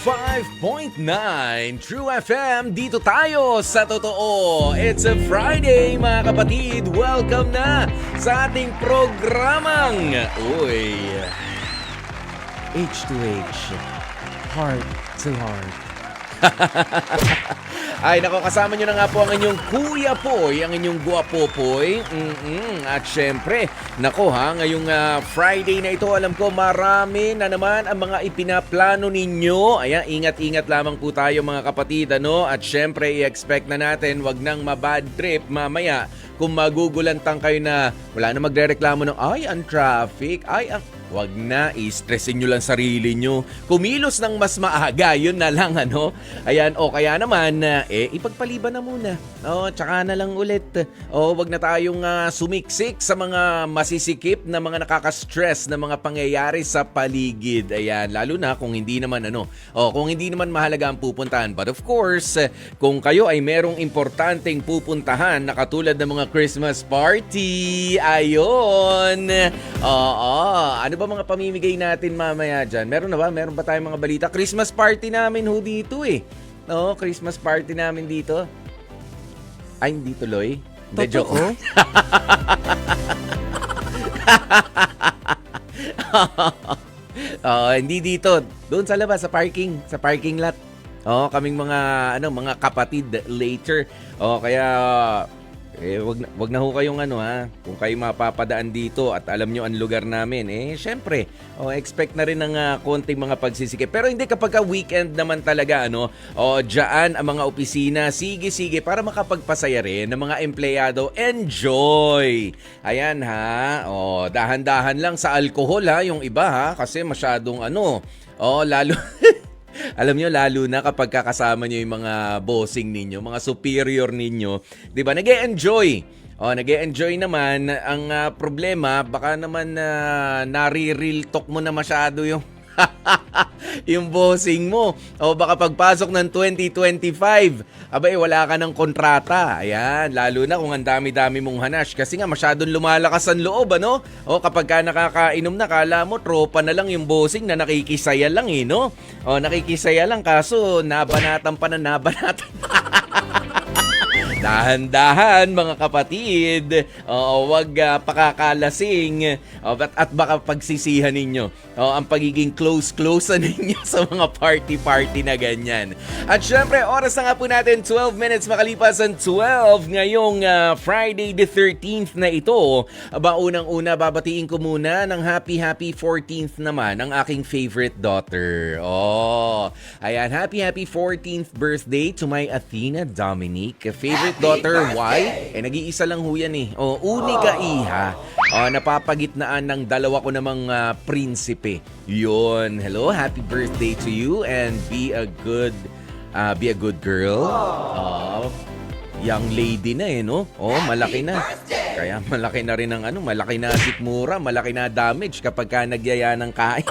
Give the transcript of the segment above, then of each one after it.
105.9 True FM, dito tayo sa totoo. It's a Friday mga kapatid. Welcome na sa ating programang H2H, Heart to Heart. Ay, nako, kasama nyo na nga po ang inyong Kuya Poy, ang inyong Guwapo Poy. At syempre, nako ngayong Friday na ito, alam ko marami na naman ang mga ipinaplano ninyo. Ayan, ingat-ingat lamang po tayo mga kapatid, ano? At syempre, i-expect na natin, wag nang mabad trip mamaya kung magugulantang kayo na wala na magrereklamo ng, ay, ang traffic, ay, ang... Wag na, i-stressin nyo lang sarili nyo. Kumilos ng mas maaga, yun na lang, ano? Ayan, o kaya naman, ipagpaliban na muna. O, tsaka na lang ulit. O, wag na tayong sumiksik sa mga masisikip na mga nakaka-stress na mga pangyayari sa paligid. Ayan, lalo na kung hindi naman, kung hindi naman mahalaga ang pupuntahan. But of course, kung kayo ay merong importanteng pupuntahan na katulad ng mga Christmas party, ayon. Ano ba mga pamimigay natin mamaya dyan? Meron na ba? Meron ba tayong mga balita? Christmas party namin dito eh. No, Christmas party namin dito. Ay, hindi tuloy. Hindi, joke. Hindi dito. Doon sa labas, sa parking lot. Kaming mga kapatid later. Kaya wag na ho kayong kung kayo mapapadaan dito at alam nyo ang lugar namin, syempre, expect na rin ng konting mga pagsisikip. Pero hindi kapag weekend naman talaga, dyan ang mga opisina, sige, para makapagpasaya rin ng mga empleyado, enjoy! Ayan dahan-dahan lang sa alcohol yung iba kasi masyadong lalo... Alam nyo, lalo na kapag kakasama nyo yung mga bossing ninyo, mga superior ninyo, di ba, nag-e-enjoy. Nag-e-enjoy naman. Ang problema, baka naman nare-real talk mo na masyado yung yung bossing mo. Baka pagpasok ng 2025, wala ka ng kontrata. Ayan, lalo na kung ang dami-dami mong hanash. Kasi nga, masyadong lumalakas ang loob, kapag ka nakakainom na, kala mo, tropa na lang yung bossing na nakikisaya lang, no? Nakikisaya lang, kaso nabanatan pa. Dahan-dahan mga kapatid, wag pakakalasing at baka pagsisihan ninyo ang pagiging close ninyo sa mga party na ganyan. At syempre, oras na nga po natin, 12 minutes makalipas ang 12 ngayong Friday the 13th na ito. Unang-una, babatiin ko muna ng happy 14th naman ang aking favorite daughter. Ayan, happy 14th birthday to my Athena Dominique. Favorite daughter, why? Nag-iisa lang ho yan unika iha. Napapagitnaan ng dalawa ko namang prinsipe. Yun. Hello, happy birthday to you and be a good girl. Young lady na malaki na. Kaya malaki na rin ang malaki na sikmura, malaki na damage kapag ka nagyaya ng kain.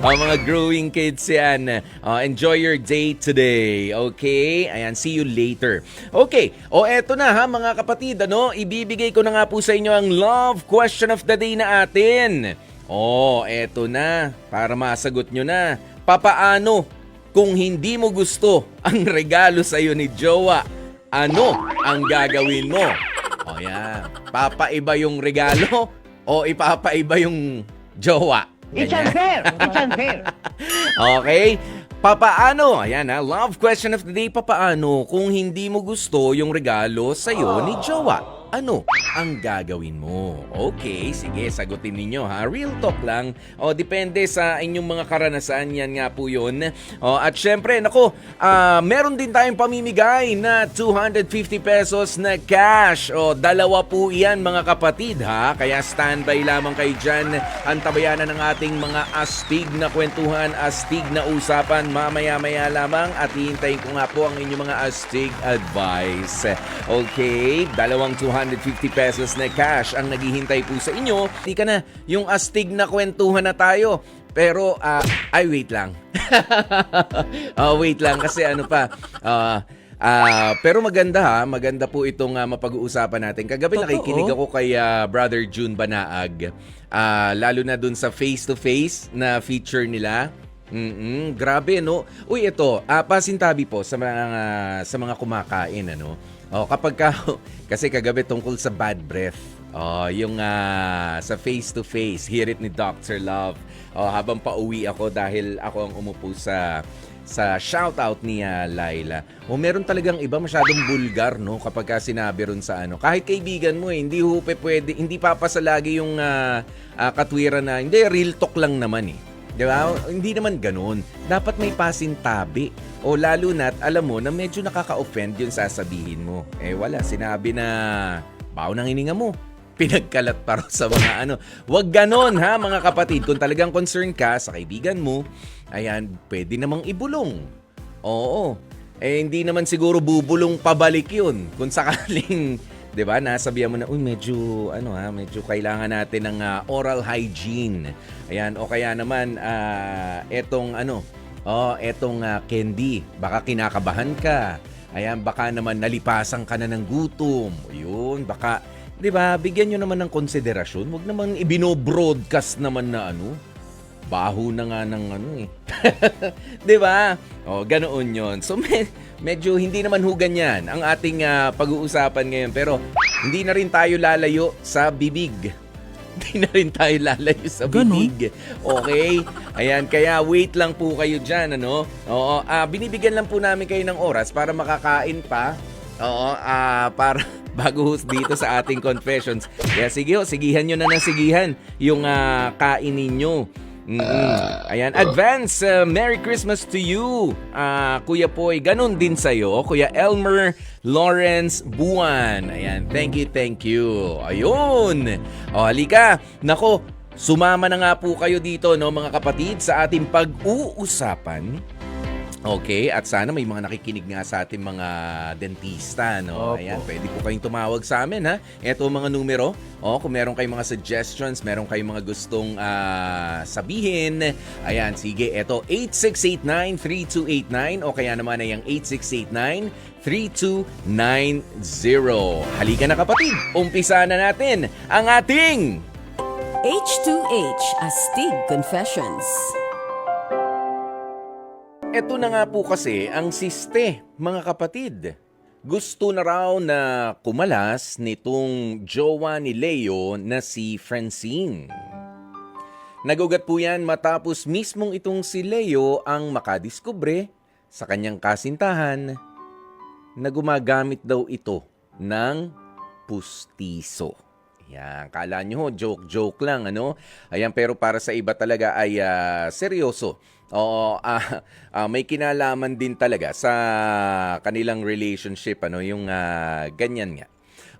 Mga growing kids yan. Enjoy your day today. Okay? Ayan, see you later. Okay. Eto na mga kapatid. Ibibigay ko na nga po sa inyo ang love question of the day na atin. Eto na. Para masagot nyo na. Papaano kung hindi mo gusto ang regalo sa iyo ni jowa? Ano ang gagawin mo? Yan. Papaiba yung regalo o ipapaiba yung jowa? It's unfair. It's unfair. Okay? Papaano? Ayan love question of the day. Papaano kung hindi mo gusto yung regalo sa'yo ni jowa? Ano ang gagawin mo? Okay, sige, sagutin ninyo Real talk lang. Depende sa inyong mga karanasan. Yan nga po yun. At syempre, meron din tayong pamimigay na 250 pesos na cash. Dalawa po yan mga kapatid Kaya standby lamang kayo dyan. Antabayanan ng ating mga astig na kwentuhan, astig na usapan mamaya-maya lamang. At hihintayin ko nga po ang inyong mga astig advice. Okay, dalawang 250 pesos na cash ang naghihintay po sa inyo. Hindi ka na yung astig na kwentuhan na tayo. Pero, wait lang. Wait lang kasi pero maganda po itong mapag-uusapan natin. Kagabi nakikinig ako kay Brother June Banaag. Lalo na dun sa face-to-face na feature nila. Grabe, no? Uy, ito, pasintabi po sa mga kumakain, ano? Kapag ka, kasi kagabi tungkol sa bad breath. Yung sa face-to-face, hear it ni Dr. Love. Habang pauwi ako dahil ako ang umupo sa shoutout ni Laila. Meron talagang iba masyadong bulgar, no? Kapag ka sinabi ron sa ano. Kahit kaibigan mo, hindi pwede, hindi papasa lagi yung katwiran na, hindi, real talk lang naman eh. Di ba? Hindi naman ganun. Dapat may pasintabi. O lalo na't alam mo na medyo nakaka-offend yung sasabihin mo. Wala, sinabi na baon ng hininga mo. Pinagkalat para sa mga ano. Huwag ganon ha mga kapatid. Kung talagang concern ka sa kaibigan mo, ayan, pwede namang ibulong. Oo. Hindi naman siguro bubulong pabalik yun. Kung sakaling, di ba, nasabihan mo na, medyo kailangan natin ng oral hygiene. Ayan, o kaya naman, etong candy, baka kinakabahan ka. Ayan, baka naman nalipasan ka na ng gutom. Yun, baka, di ba, bigyan nyo naman ng konsiderasyon. Huwag naman ibino-broadcast naman na baho na nga ng di ba? Ganoon yon. So, medyo hindi naman ganyan ang ating pag-uusapan ngayon. Pero, hindi na rin tayo lalayo sa bibig. Hindi na rin tayo lalayo sa bibig. Okay? Ayan, kaya wait lang po kayo dyan, ano? Binibigyan lang po namin kayo ng oras para makakain pa. Para bago dito sa ating confessions. Kaya sigihan nyo na ng sigihan yung kain ninyo. Ayan, advance Merry Christmas to you, Kuya Poy. Ganun din sa'yo, Kuya Elmer Lawrence Buwan. Ayan, thank you. Ayun. Halika. Nako, sumama na nga po kayo dito, no, mga kapatid, sa ating pag-uusapan. Okay, at sana may mga nakikinig nga sa ating mga dentista, no? Opo. Ayan, pwede po kayong tumawag sa amin, ha? Ito mga numero. Kung meron kayong mga suggestions, meron kayong mga gustong sabihin. Ayan, sige, ito 8689-3289 o kaya naman ay ang 8689-3290. Halika na kapatid, umpisa na natin ang ating H2H Astig Confessions. Ito na nga po kasi ang siste, mga kapatid. Gusto na raw na kumalas nitong jowa ni Leo na si Francine. Nagugat po yan matapos mismong itong si Leo ang makadiskubre sa kanyang kasintahan na gumagamit daw ito ng pustiso. Yan, kala nyo, joke lang, ano? Ayan, pero para sa iba talaga ay seryoso. May kinalaman din talaga sa kanilang relationship, yung ganyan nga.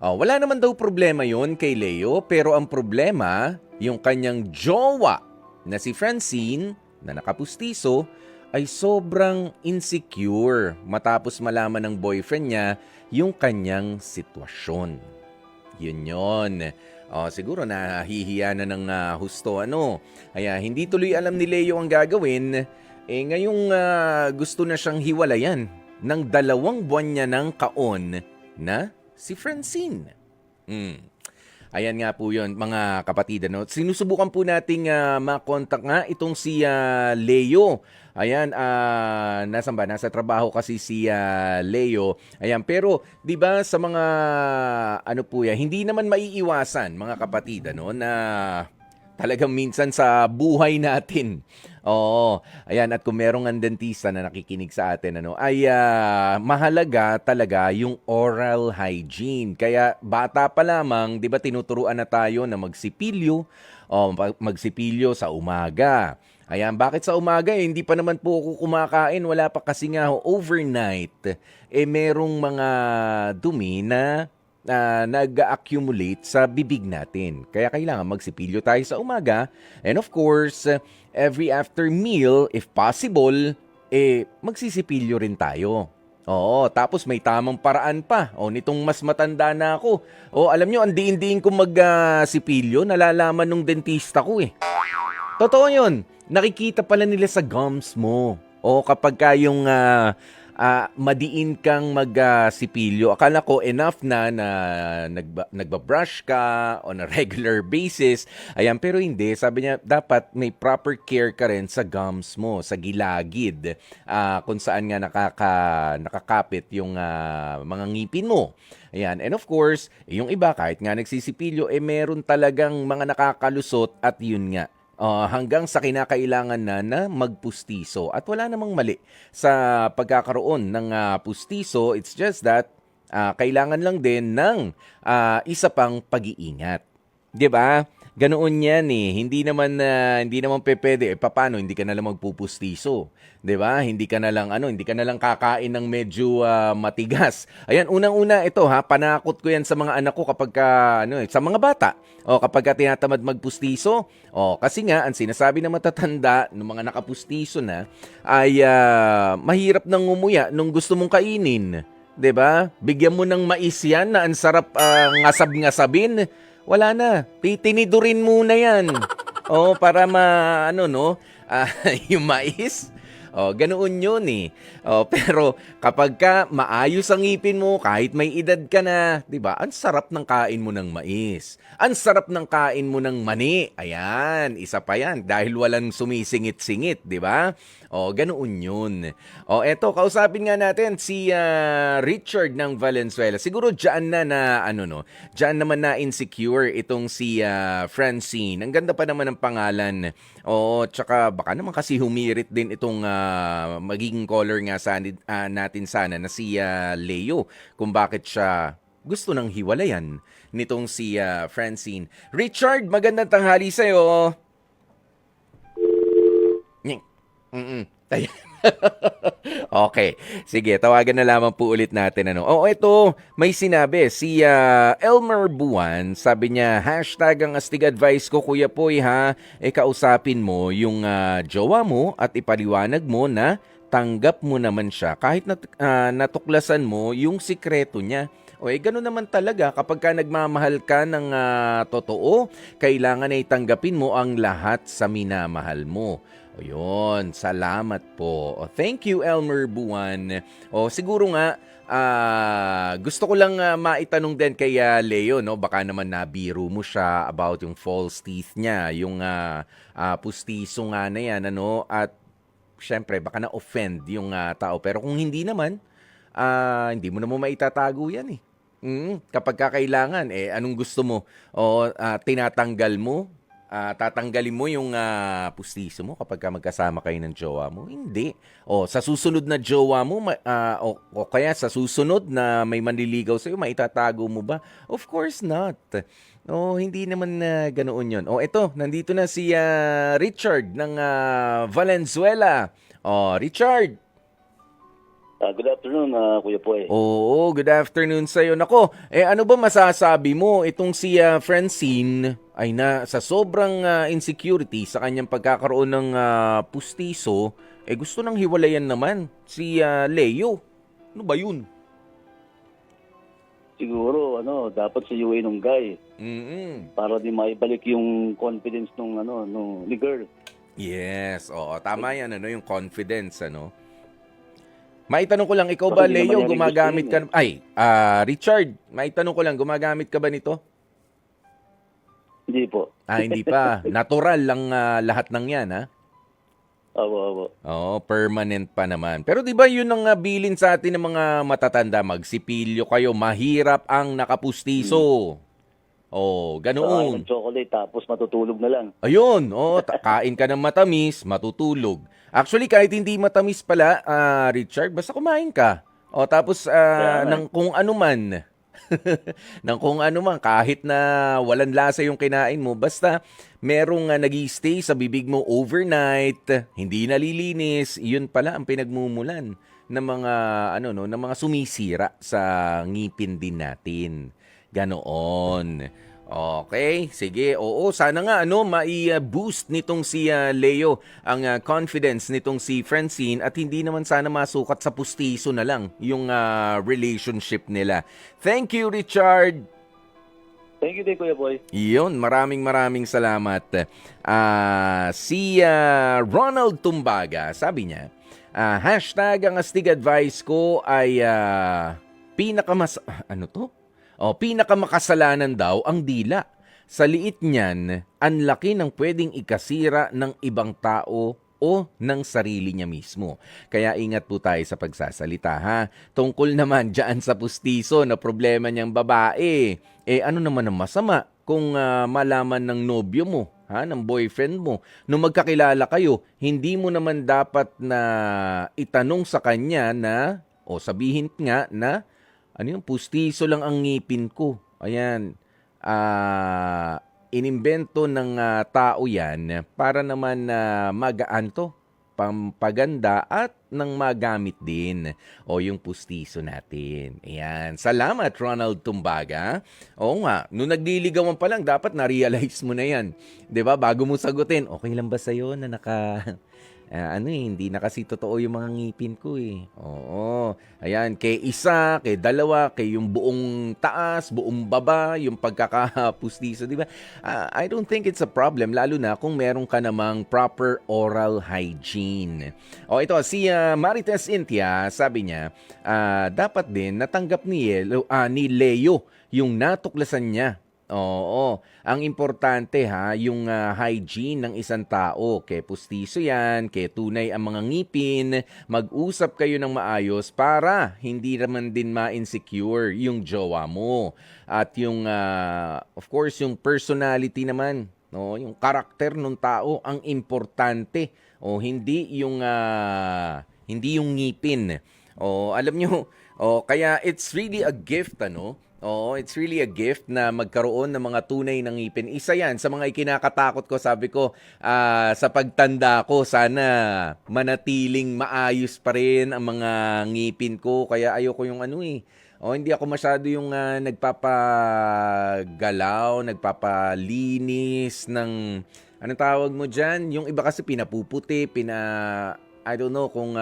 Wala naman daw problema yon kay Leo, pero ang problema, yung kanyang jowa na si Francine, na nakapustiso, ay sobrang insecure matapos malaman ng boyfriend niya yung kanyang sitwasyon. Yun. Siguro nahihiya na ng husto, Kaya hindi tuloy alam ni Leo ang gagawin. Ngayong gusto na siyang hiwalayan ng 2 buwan niya ng kaon na si Francine. Ayan nga po yun, mga kapatid. Sinusubukan po nating makontak nga itong si Leo. Ayan, nasan ba? Nasa trabaho kasi si Leo. Ayan, pero 'di ba sa mga hindi naman maiiwasan, mga kapatid, na talagang minsan sa buhay natin. Ayan, at kung merong ang dentista na nakikinig sa atin, ay mahalaga talaga yung oral hygiene. Kaya bata pa lamang, 'di ba, tinuturuan na tayo na magsipilyo, magsipilyo sa umaga. Ayan, bakit sa umaga? Hindi pa naman po ako kumakain. Wala pa kasi nga overnight. Merong mga dumi na nag-accumulate sa bibig natin. Kaya kailangan magsipilyo tayo sa umaga. And of course, every after meal, if possible, magsisipilyo rin tayo. Tapos may tamang paraan pa. Nitong mas matanda na ako. Alam nyo, ang diin-diin kong magsipilyo, nalalaman nung dentista ko Totoo yun. Nakikita pala nila sa gums mo. Kapag ka yung madiin kang magsipilyo. Akala ko enough na nagbabrush ka on a regular basis. Ayan, pero hindi. Sabi niya, dapat may proper care ka rin sa gums mo, sa gilagid, kung saan nga nakakapit yung mga ngipin mo. Ayan. And of course, yung iba, kahit nga nagsisipilyo, meron talagang mga nakakalusot at yun nga, hanggang sa kinakailangan na magpustiso. At wala namang mali sa pagkakaroon ng pustiso. It's just that kailangan lang din ng isa pang pag-iingat. 'Di ba? Ganoon 'yan eh. Hindi naman pwede. Paano hindi ka na lang magpupustiso? 'Di ba? Hindi ka na lang kakain ng medyo matigas. Ayan, unang-una ito panakot ko 'yan sa mga anak ko kapag sa mga bata. Kapag tinatamad magpustiso, kasi nga ang sinasabi ng matatanda ng mga nakapustiso na ay mahirap nang ngumuya nung gusto mong kainin. 'Di ba? Bigyan mo ng mais 'yan na ang sarap ngasab-ngasabin. Wala na. Titinidurin muna 'yan. Para yung mais. Ganoon yun eh. Pero kapag maayos ang ngipin mo, kahit may edad ka na, 'di ba? Ang sarap ng kain mo ng mais. Ang sarap ng kain mo ng mani. Ayan, isa pa 'yan dahil walang sumisingit-singit, 'di ba? Ganoon yun. Eto, kausapin nga natin si Richard ng Valenzuela. Siguro diyan diyan naman na insecure itong si Francine. Ang ganda pa naman ng pangalan. Tsaka baka naman kasi humirit din itong magiging caller nga natin sana na si Leo kung bakit siya gusto ng hiwalayan nitong si Francine. Richard, magandang tanghali sa'yo. Okay. Sige, tawagan na lamang po ulit natin. Ito, may sinabi. Si Elmer Buwan, sabi niya, #ang astig advice ko, Kuya Poy kausapin mo yung jowa mo at ipaliwanag mo na tanggap mo naman siya kahit natuklasan mo yung sikreto niya. Gano'n naman talaga kapag nagmamahal ka ng totoo, kailangan ay tanggapin mo ang lahat sa minamahal mo. Yun, salamat po. Thank you, Elmer Buwan. Siguro nga, gusto ko lang maitanong din kay Leo, baka naman nabiro mo siya about yung false teeth niya, yung pustiso nga na yan, at syempre, baka na-offend yung tao. Pero kung hindi naman, hindi mo naman maitatago yan eh. Kapag kailangan, anong gusto mo? Tinatanggal mo? Tatanggalin mo yung pustiso mo kapag magkasama kayo ng jowa mo? Hindi. Sa susunod na jowa mo, o kaya sa susunod na may manliligaw sa'yo, maitatago mo ba? Of course not. Hindi naman ganoon yun. Ito, nandito na si Richard ng Valenzuela. Richard. Good afternoon, Kuya Poy. Oo, good afternoon sa'yo. Nako, ano ba masasabi mo? Itong si Francine ay sa sobrang insecurity sa kanyang pagkakaroon ng pustiso, gusto nang hiwalayan naman si Leo. Ano ba yun? Siguro, dapat sa UA nung guy. Para di maibalik yung confidence nung ni girl. Yes, tama yan, yung confidence, Maitanong ko lang, ikaw ba, Leo, gumagamit ka... Richard, maitanong ko lang, gumagamit ka ba nito? Hindi po. Hindi pa. Natural lang lahat ng yan, ha? Opo. Permanent pa naman. Pero di ba yun ang bilin sa atin ng mga matatanda, magsipilyo kayo, mahirap ang nakapustiso. Ganoon. Chocolate tapos matutulog na lang. Ayun, kain ka ng matamis, matutulog. Actually, kahit hindi matamis pala, Richard, basta kumain ka. Tapos ng kung ano man. ng kung ano man, kahit na walang lasa yung kinain mo, basta merong nag-i-stay sa bibig mo overnight, hindi nalilinis, yun pala ang pinagmumulan ng mga ng mga sumisira sa ngipin din natin. Ganoon. Okay, sige. Sana nga mai-boost nitong si Leo ang confidence nitong si Francine at hindi naman sana masukat sa pustiso na lang yung relationship nila. Thank you, Richard. Thank you din, Kuya Boy. Iyon, maraming salamat. Si Ronald Tumbaga, sabi niya, Hashtag ang astig advice ko ay pinakamakasalanan daw ang dila. Sa liit niyan, ang laki ng pwedeng ikasira ng ibang tao o ng sarili niya mismo. Kaya ingat po tayo sa pagsasalita ha. Tungkol naman dyan sa pustiso na problema niyang babae, ano naman ang masama kung malaman ng nobyo mo, ng boyfriend mo, nung magkakilala kayo, hindi mo naman dapat na itanong sa kanya na, o sabihin nga na, pustiso lang ang ngipin ko. Ayan, inimbento ng tao yan para naman magaan to, pampaganda at nang magamit din yung pustiso natin. Ayan. Salamat, Ronald Tumbaga. Oo nga, nung nagliligawan pa lang, dapat na-realize mo na yan. 'Di ba? Bago mo sagutin, okay lang ba sa'yo na hindi na kasi totoo yung mga ngipin ko eh. Oo. Ayan, kay isa, kay dalawa, kay yung buong taas, buong baba, yung pagkakapustiso, di ba? I don't think it's a problem, lalo na kung meron ka namang proper oral hygiene. Ito, si Marites Intia, sabi niya, dapat din natanggap ni Leo yung natuklasan niya. Oo, ang importante yung hygiene ng isang tao. Kaya pustiso yan, kaya tunay ang mga ngipin, mag-usap kayo ng maayos para hindi naman din ma-insecure yung jowa mo. At yung, of course, yung personality naman, no? Yung karakter ng tao, ang importante. Hindi yung ngipin. Alam nyo, kaya it's really a gift, it's really a gift na magkaroon ng mga tunay ng ngipin. Isa yan sa mga ikinakatakot ko, sabi ko, sa pagtanda ko, sana manatiling maayos pa rin ang mga ngipin ko. Kaya ayoko yung hindi ako masyado yung nagpapagalaw, nagpapalinis ng, anong tawag mo dyan? Yung iba kasi pinapuputi, I don't know kung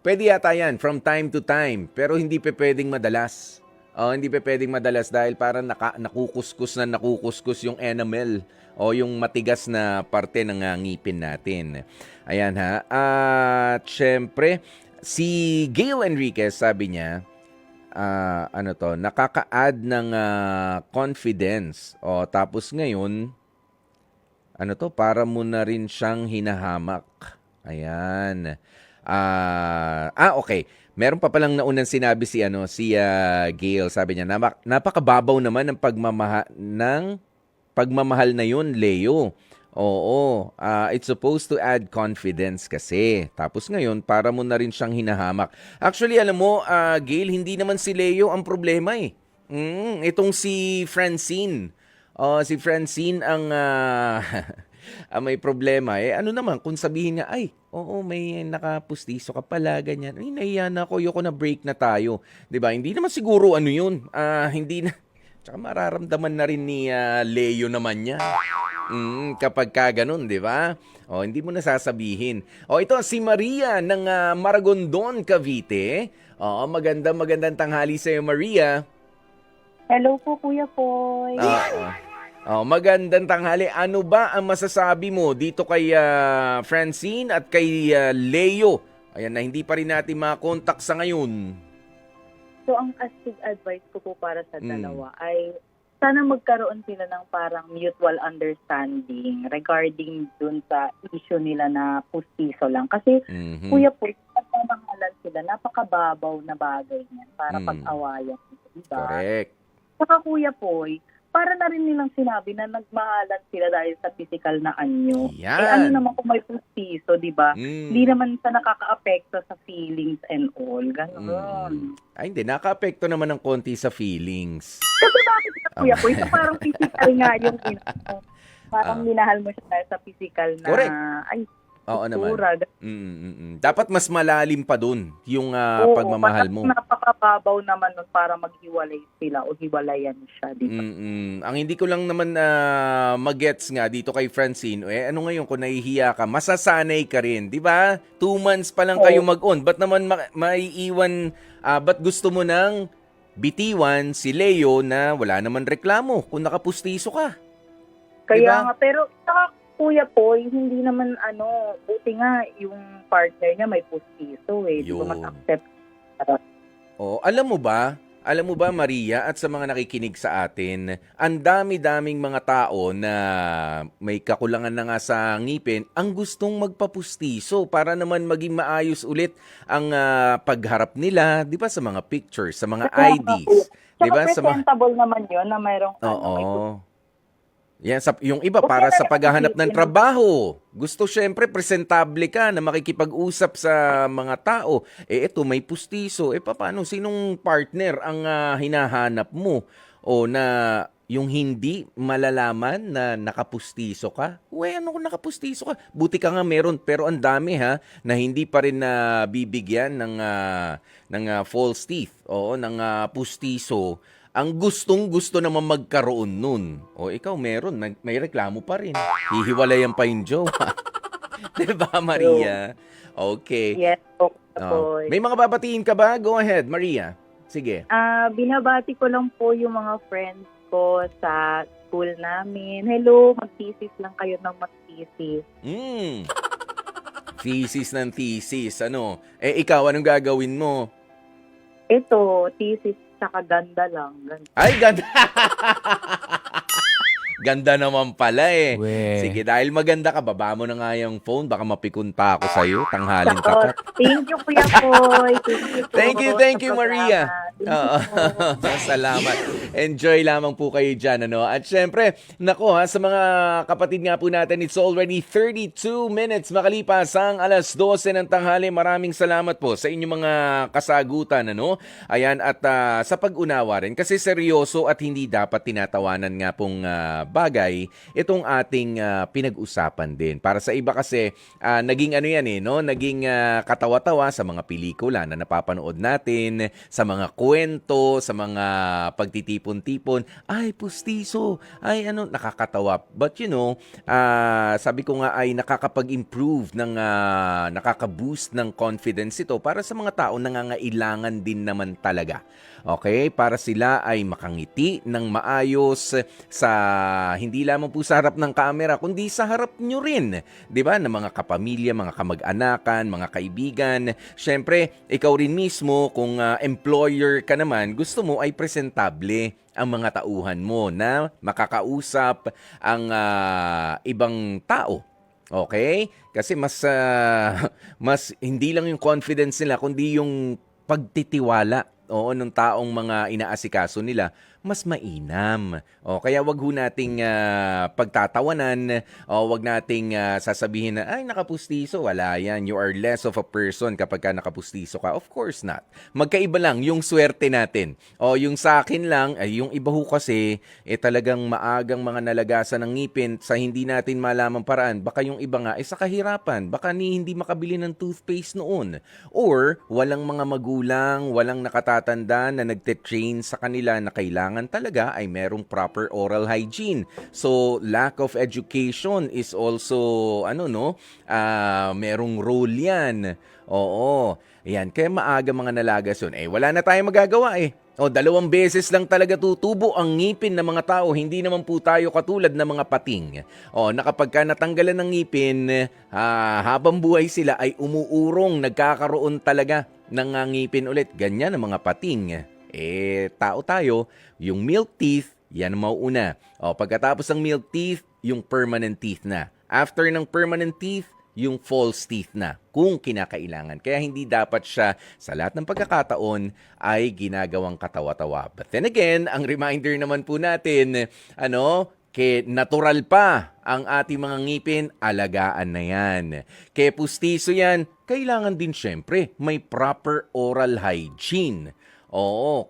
Pwede yata yan from time to time, pero hindi pa pwedeng madalas. Hindi pa pwedeng madalas dahil parang nakukuskus yung enamel o yung matigas na parte ng ngipin natin. Ayan ha. At syempre, si Gail Enriquez, sabi niya, nakaka-add ng confidence. Tapos ngayon, para mo na rin siyang hinahamak. Ayan. Okay. Meron pa palang naunang sinabi si Gail, sabi niya, napakababaw naman ng pagmamahal na yun, Leo. Oo, it's supposed to add confidence kasi. Tapos ngayon, para mo na rin siyang hinahamak. Actually, alam mo, Gail, hindi naman si Leo ang problema eh. Itong si Francine. Si Francine ang may problema. Ano naman, kung sabihin niya, may nakapustiso ka pala, ganyan. Nahiya na ako, yoko na break na tayo. 'Di ba? Hindi naman siguro yun. Hindi na. Tsaka mararamdaman na rin ni Leo naman niya. Kapag ka ganun, 'di ba? Hindi mo na sasabihin. Ito si Maria ng Maragondon, Cavite. Magandang tanghali sa iyo, Maria. Hello po, Kuya Poy. Magandang tanghali. Ano ba ang masasabi mo dito kay Francine at kay Leo? Ayan na, hindi pa rin natin makakontak sa ngayon. So, ang astig advice ko po para sa dalawa ay sana magkaroon sila ng parang mutual understanding regarding dun sa issue nila na pustiso lang. Kasi, Kuya Poy, pagmamahalan sila, napakababaw na bagay niyan para pag-awayan. Diba? Correct. Saka Kuya Poy, para na rin nilang sinabi na nagmahalan sila dahil sa physical na anyo. Yan. Naman kung may pustiso, di ba? Hindi naman sa nakaka-apekto sa feelings and all. Ganon. Hindi. Naka-apekto naman ng konti sa feelings. Kasi bakit Kuya Poy? So parang physical nga yung parang minahal mo siya dahil sa physical na correct. Oo naman. Dapat mas malalim pa dun yung pagmamahal mo. Napakababaw naman nun para maghiwalay sila o hiwalayan siya. Diba? Ang hindi ko lang naman magets nga dito kay Francine, ano ngayon kung nahihiya ka, masasanay ka rin, di ba? 2 months pa lang kayo mag-on. Ba't naman maiiwan, ba't gusto mo nang bitiwan si Leo na wala naman reklamo kung nakapustiso ka? Kaya diba? nga, pero Kuya Poy, hindi naman buti nga yung partner niya may pustiso eh. Di ba Yun. mas accept? Oh, alam mo ba Maria at sa mga nakikinig sa atin, ang dami-daming mga tao na may kakulangan na nga sa ngipin ang gustong magpapustiso para naman maging maayos ulit ang pagharap nila, 'di ba sa mga pictures, sa mga IDs, 'di ba sa mga presentable naman yun na mayroong Oo. may Yan, yung iba para sa paghahanap ng trabaho. Gusto syempre presentable ka na makikipag-usap sa mga tao. Ito may pustiso. Paano? Sinong partner ang hinahanap mo? O na yung hindi malalaman na nakapustiso ka? Ano kung nakapustiso ka? Buti ka nga meron, pero ang dami na hindi pa rin na bibigyan ng false teeth. Oo, ng pustiso. Ang gustong-gusto naman magkaroon nun. O ikaw meron, may reklamo pa rin. Hihiwalayan pa yung jowa. Diba, Maria? Okay. Yes, Oh. May mga babatiin ka ba? Go ahead, Maria. Sige. Binabati ko lang po yung mga friends ko sa school namin. Hello, mag-thesis lang kayo ng mag-thesis. Thesis ng thesis. Ano? Ikaw, anong gagawin mo? Ito, thesis tsaka ganda lang. Ganda. Ay, ganda! Ganda naman pala eh. We. Sige, dahil maganda ka, baba mo na nga yung phone. Baka mapikon pa ako sa'yo. Tanghalin tapat. Thank you, Kuya Poy. Thank you, Maria. Oo. Oo. Salamat. Enjoy lamang po kayo dyan. Ano? At syempre, nako sa mga kapatid nga po natin, it's already 32 minutes makalipas ang alas 12 ng tanghali. Maraming salamat po sa inyong mga kasagutan. Ano? Ayan, at sa pag-unawa rin. Kasi seryoso at hindi dapat tinatawanan nga pong bagay itong ating pinag-usapan din. Para sa iba kasi, naging ano yan no? Naging katawa-tawa sa mga pelikula na napapanood natin, sa mga kwento, sa mga pagtitipon-tipon. Ay, pustiso. Ay, nakakatawa. But sabi ko nga ay nakakapag-improve nakaka-boost ng confidence ito para sa mga tao nangangailangan din naman talaga. Okay? Para sila ay makangiti ng maayos sa hindi lamang po sa harap ng camera, kundi sa harap nyo rin. 'Di ba? Ng mga kapamilya, mga kamag-anakan, mga kaibigan. Syempre, ikaw rin mismo, kung employer ka naman, gusto mo ay presentable ang mga tauhan mo na makakausap ang ibang tao. Okay? Kasi mas hindi lang yung confidence nila, kundi yung pagtitiwala ng taong mga inaasikaso nila, mas mainam. Kaya wag ho nating pagtatawanan, wag nating sasabihin na, ay, nakapustiso, wala yan. You are less of a person kapag ka nakapustiso ka. Of course not. Magkaiba lang yung swerte natin. Yung sa akin lang, yung iba ho kasi, talagang maagang mga nalagasan ng ngipin sa hindi natin malamang paraan. Baka yung iba nga, sa kahirapan. Baka hindi makabili ng toothpaste noon. Or, walang mga magulang, walang nakatatanda na nagte-train sa kanila na kailangan talaga ay merong proper oral hygiene. So, lack of education is also, merong role yan. Oo. Ayan, kaya maaga mga nalagas yun. Wala na tayong magagawa 2 beses lang talaga tutubo ang ngipin ng mga tao. Hindi naman po tayo katulad ng mga pating. Na kapag ka natanggalan ng ngipin, habang buhay sila ay umuurong, nagkakaroon talaga ng ngipin ulit. Ganyan ang mga pating. Tao tayo, yung milk teeth, yan ang mauuna. Pagkatapos ng milk teeth, yung permanent teeth na. After ng permanent teeth, yung false teeth na, kung kinakailangan. Kaya hindi dapat siya, sa lahat ng pagkakataon, ay ginagawang katawa-tawa. But then again, ang reminder naman po natin, natural pa ang ating mga ngipin, alagaan na yan. Kaya pustiso yan, kailangan din syempre may proper oral hygiene.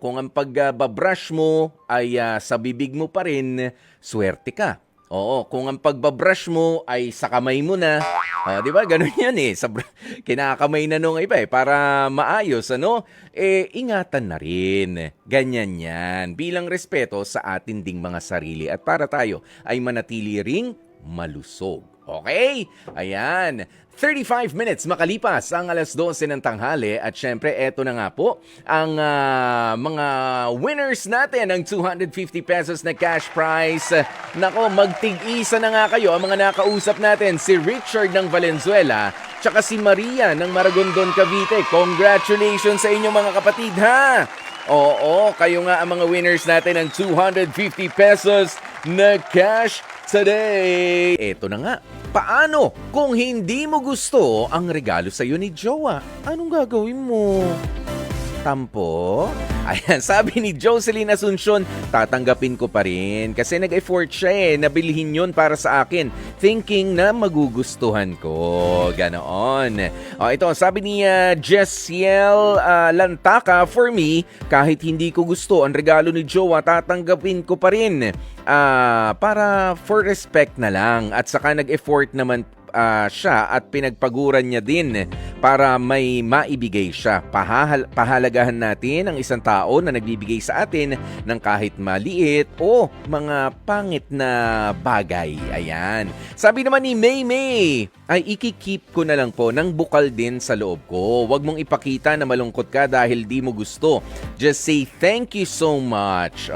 Kung ang pagbabrush mo ay sa bibig mo pa rin, swerte ka. Kung ang pagbabrush mo ay sa kamay mo na, di ba? Ganun yan kinakamay na nung iba para maayos, ingatan na rin. Ganyan yan. Bilang respeto sa atin ding mga sarili at para tayo ay manatili ring malusog. Okay? Ayan. 35 minutes makalipas ang alas 12 ng tanghali at syempre eto na nga po ang mga winners natin ng 250 pesos na cash prize. Nako, magtig-isa na nga kayo ang mga nakausap natin, si Richard ng Valenzuela tsaka si Maria ng Maragondon, Cavite. Congratulations sa inyo mga kapatid ha! Oo, kayo nga ang mga winners natin ng 250 pesos na cash today. Eto na nga, paano kung hindi mo gusto ang regalo sa'yo ni Jowa? Anong gagawin mo? Tampo? Ayan, sabi ni Jocelyn Asuncion, tatanggapin ko pa rin kasi nag-effort siya nabilhin yun para sa akin, thinking na magugustuhan ko. Ganoon. O, ito, sabi ni Jessiel Lantaka, for me, kahit hindi ko gusto ang regalo ni Jowa, tatanggapin ko pa rin. Para for respect na lang at saka nag-effort naman siya at pinagpaguran niya din para may maibigay siya. Pahalagahan natin ang isang tao na nagbibigay sa atin ng kahit maliit o mga pangit na bagay. Ayan. Sabi naman ni May, ay ikikip ko na lang po ng bukal din sa loob ko. Huwag mong ipakita na malungkot ka dahil di mo gusto. Just say thank you so much.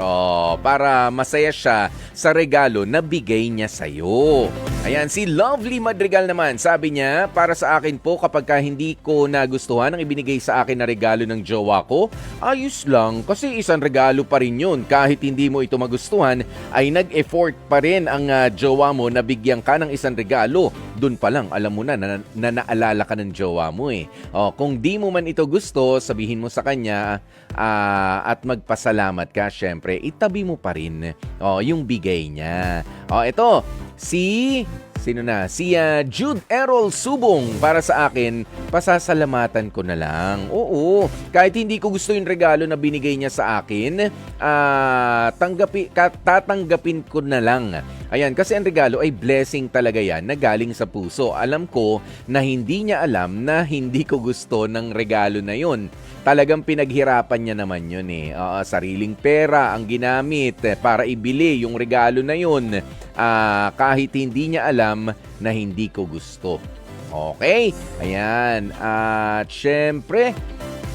Para masaya siya sa regalo na bigay niya sa'yo. Ayan, si Lovely Madrigal naman, sabi niya, para sa akin po kapag hindi ko nagustuhan ang ibinigay sa akin na regalo ng jowa ko, ayos lang kasi isang regalo pa rin yun. Kahit hindi mo ito magustuhan, ay nag-effort pa rin ang jowa mo na bigyan ka ng isang regalo. Doon pa lang, alam mo na naalala ka ng jowa mo eh. Kung di mo man ito gusto, sabihin mo sa kanya at magpasalamat ka, syempre, itabi mo pa rin yung bigay niya. Ito, si Jude Errol Subong, para sa akin, pasasalamatan ko na lang. Oo, kahit hindi ko gusto yung regalo na binigay niya sa akin, tatanggapin ko na lang. Ayan, kasi ang regalo ay blessing talaga yan na galing sa puso. Alam ko na hindi niya alam na hindi ko gusto ng regalo na yun. Talagang pinaghirapan niya naman yun eh. Sariling pera ang ginamit para ibili yung regalo na yun. Kahit hindi niya alam na hindi ko gusto. Okay? Ayan. At syempre,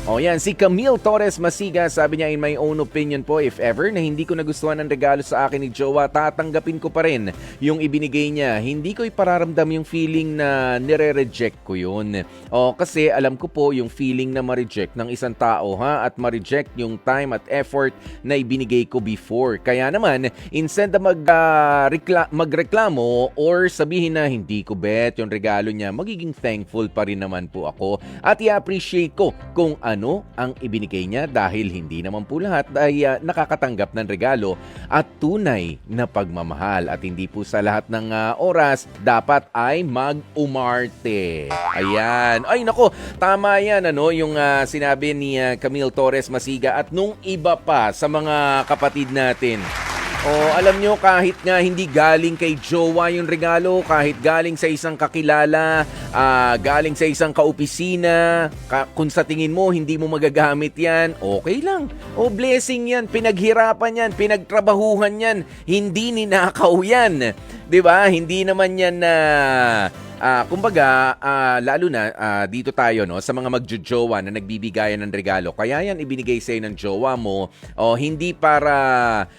yan, si Camille Torres Masiga, sabi niya, in my own opinion po, if ever na hindi ko nagustuhan ang regalo sa akin ni Jowa, tatanggapin ko pa rin yung ibinigay niya. Hindi ko ipararamdam yung feeling na nire-reject ko yun. Kasi alam ko po yung feeling na ma-reject ng isang tao, at ma-reject yung time at effort na ibinigay ko before. Kaya naman, instead na magreklamo or sabihin na hindi ko bet yung regalo niya, magiging thankful pa rin naman po ako at i-appreciate ko kung ano ang ibinigay niya dahil hindi naman po lahat ay nakakatanggap ng regalo at tunay na pagmamahal at hindi po sa lahat ng oras dapat ay mag-umarte. Ayan. Ay nako, tama yan yung sinabi ni Camille Torres Masiga at nung iba pa sa mga kapatid natin. Alam nyo, kahit nga hindi galing kay jowa yung regalo, kahit galing sa isang kakilala, galing sa isang kaopisina, kung sa tingin mo hindi mo magagamit yan, okay lang. Blessing yan, pinaghirapan yan, pinagtrabahuhan yan, hindi ninakaw yan. 'Di ba? Hindi naman yan na kumbaga, lalo na dito tayo sa mga magjojowa na nagbibigayan ng regalo. Kaya yan ibinigay sa'yo ng jowa mo, hindi para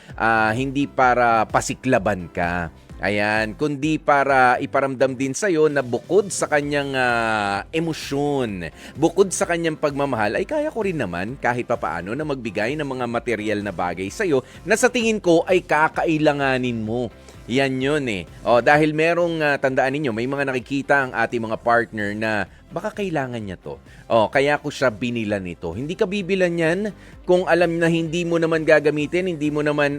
pasiklaban ka. Ayan, kundi para iparamdam din sa'yo na bukod sa kanyang emosyon, bukod sa kanyang pagmamahal, ay kaya ko rin naman kahit papaano na magbigay ng mga material na bagay sa'yo na sa tingin ko ay kakailanganin mo. Yan yun eh. Dahil merong tandaan ninyo, may mga nakikita ang ating mga partner na baka kailangan niya to. Kaya ko siya binilan nito. Hindi ka bibilan yan kung alam na hindi mo naman gagamitin, hindi mo naman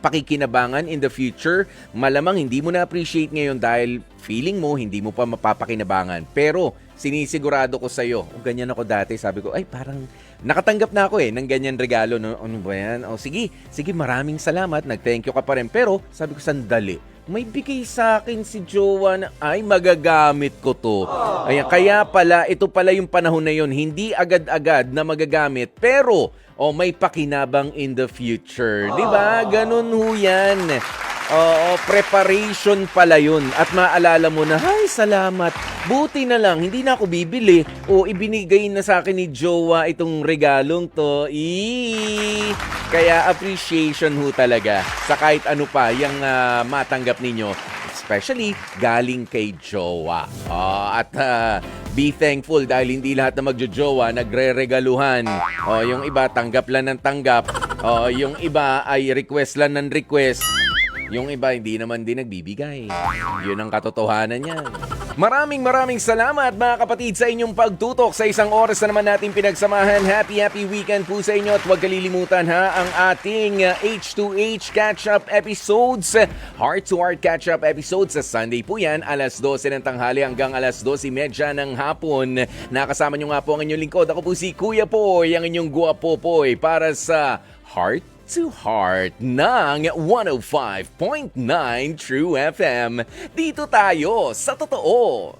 pakikinabangan in the future. Malamang hindi mo na-appreciate ngayon dahil feeling mo hindi mo pa mapapakinabangan. Pero sinisigurado ko sa'yo, ganyan ako dati, sabi ko, ay parang nakatanggap na ako ng ganyan regalo. Ano ba yan? Sige, maraming salamat, nag-thank you ka pa rin. Pero sabi ko, sandali, may bigay sa akin si jowa na, ay magagamit ko to. Ayan, kaya pala, ito pala yung panahon na yun, hindi agad-agad na magagamit, pero may pakinabang in the future. Diba? Ganun ho yan. Oo, preparation pala yun. At maalala mo na, ay, salamat. Buti na lang, hindi na ako bibili. O, ibinigay na sa akin ni Jowa itong regalong to. Kaya appreciation ho talaga sa kahit ano pa yung matanggap ninyo. Especially galing kay Jowa. At be thankful dahil hindi lahat na magjojowa nagre-regaluhan. Yung iba tanggap lang ng tanggap. Yung iba ay request lang ng request. Yung iba hindi naman din nagbibigay. Yun ang katotohanan niya. Maraming salamat mga kapatid sa inyong pagtutok sa isang oras na naman natin pinagsamahan. Happy weekend po sa inyo at huwag kalilimutan ang ating H2H catch-up episodes. Heart-to-heart catch-up episodes sa Sunday po yan, alas 12 ng tanghali hanggang alas 12:30 ng hapon. Nakasama nyo nga po ang inyong lingkod. Ako po si Kuya Poy, ang inyong guwapo-poy para sa Heart to Heart ng 105.9 True FM. Dito tayo sa totoo.